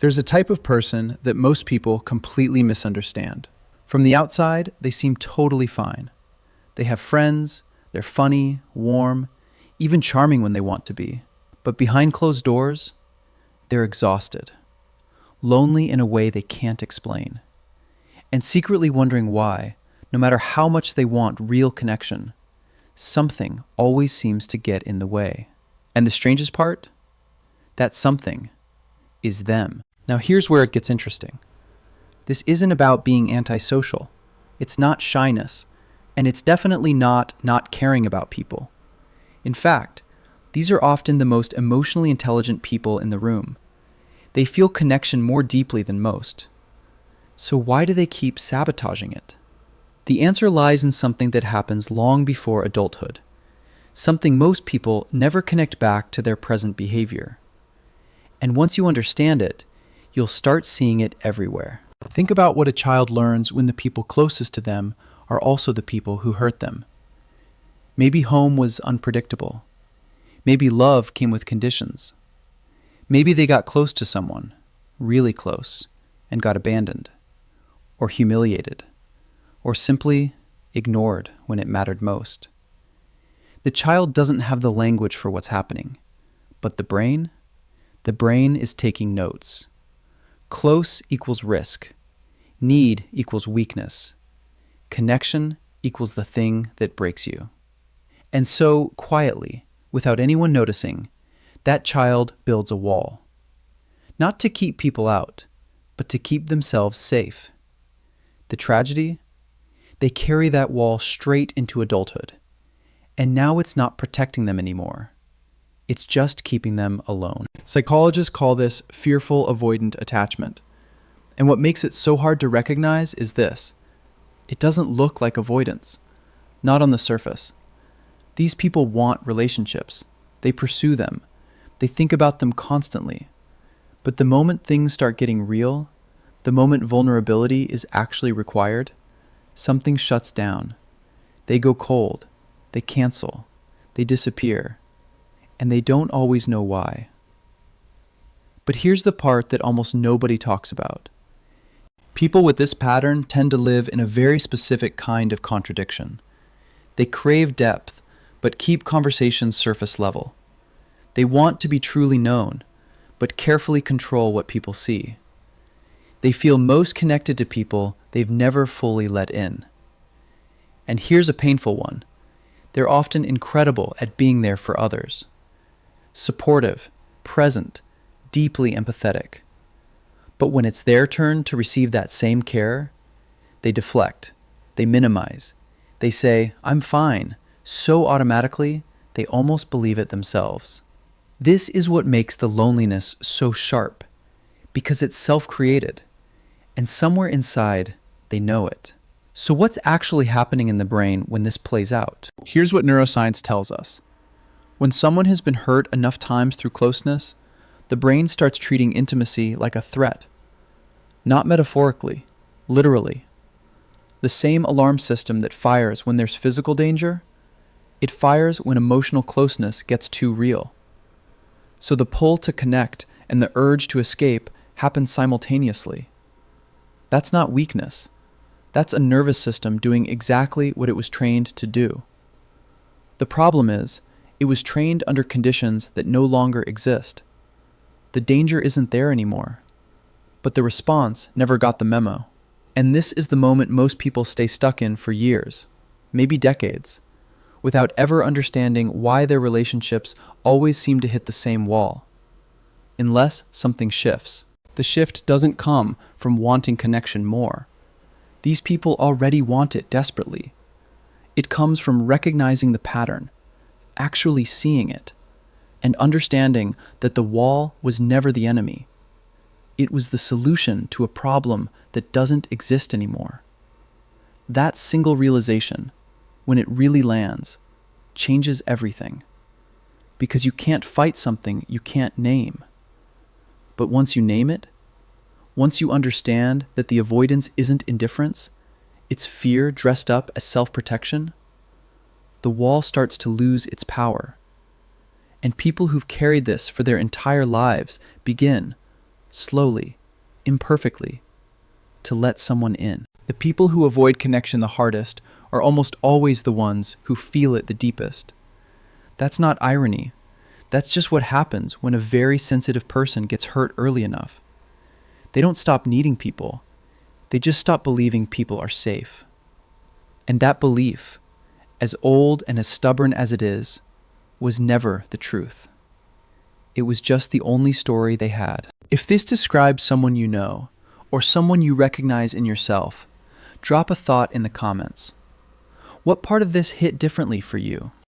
There's a type of person that most people completely misunderstand. From the outside, they seem totally fine. They have friends, they're funny, warm, even charming when they want to be. But behind closed doors, they're exhausted, lonely in a way they can't explain, and secretly wondering why, no matter how much they want real connection, something always seems to get in the way. And the strangest part? That something is them. Now here's where it gets interesting. This isn't about being antisocial. It's not shyness, and it's definitely not caring about people. In fact, these are often the most emotionally intelligent people in the room. They feel connection more deeply than most. So why do they keep sabotaging it? The answer lies in something that happens long before adulthood, something most people never connect back to their present behavior. And once you understand it, you'll start seeing it everywhere. Think about what a child learns when the people closest to them are also the people who hurt them. Maybe home was unpredictable. Maybe love came with conditions. Maybe they got close to someone, really close, and got abandoned, or humiliated, or simply ignored when it mattered most. The child doesn't have the language for what's happening, but the brain is taking notes. Close equals risk. Need equals weakness. Connection equals the thing that breaks you. And so, quietly, without anyone noticing, that child builds a wall. Not to keep people out, but to keep themselves safe. The tragedy? They carry that wall straight into adulthood. And now it's not protecting them anymore. It's just keeping them alone. Psychologists call this fearful-avoidant attachment. And what makes it so hard to recognize is this. It doesn't look like avoidance. Not on the surface. These people want relationships. They pursue them. They think about them constantly. But the moment things start getting real, the moment vulnerability is actually required, something shuts down. They go cold. They cancel. They disappear. And they don't always know why. But here's the part that almost nobody talks about. People with this pattern tend to live in a very specific kind of contradiction. They crave depth, but keep conversations surface level. They want to be truly known, but carefully control what people see. They feel most connected to people they've never fully let in. And here's a painful one. They're often incredible at being there for others. Supportive, present, deeply empathetic. But when it's their turn to receive that same care, they deflect, they minimize, they say, "I'm fine," so automatically they almost believe it themselves. This is what makes the loneliness so sharp, because it's self-created, and somewhere inside, they know it. So what's actually happening in the brain when this plays out? Here's what neuroscience tells us. When someone has been hurt enough times through closeness, the brain starts treating intimacy like a threat. Not metaphorically, literally. The same alarm system that fires when there's physical danger, it fires when emotional closeness gets too real. So the pull to connect and the urge to escape happen simultaneously. That's not weakness. That's a nervous system doing exactly what it was trained to do. The problem is, it was trained under conditions that no longer exist. The danger isn't there anymore. But the response never got the memo. And this is the moment most people stay stuck in for years, maybe decades, without ever understanding why their relationships always seem to hit the same wall. Unless something shifts. The shift doesn't come from wanting connection more. These people already want it desperately. It comes from recognizing the pattern, actually seeing it, and understanding that the wall was never the enemy. It was the solution to a problem that doesn't exist anymore. That single realization, when it really lands, changes everything. Because you can't fight something you can't name. But once you name it, once you understand that the avoidance isn't indifference, it's fear dressed up as self-protection, the wall starts to lose its power. And people who've carried this for their entire lives begin, slowly, imperfectly, to let someone in. The people who avoid connection the hardest are almost always the ones who feel it the deepest. That's not irony. That's just what happens when a very sensitive person gets hurt early enough. They don't stop needing people. They just stop believing people are safe. And that belief, as old and as stubborn as it is, was never the truth. It was just the only story they had. If this describes someone you know, or someone you recognize in yourself, drop a thought in the comments. What part of this hit differently for you?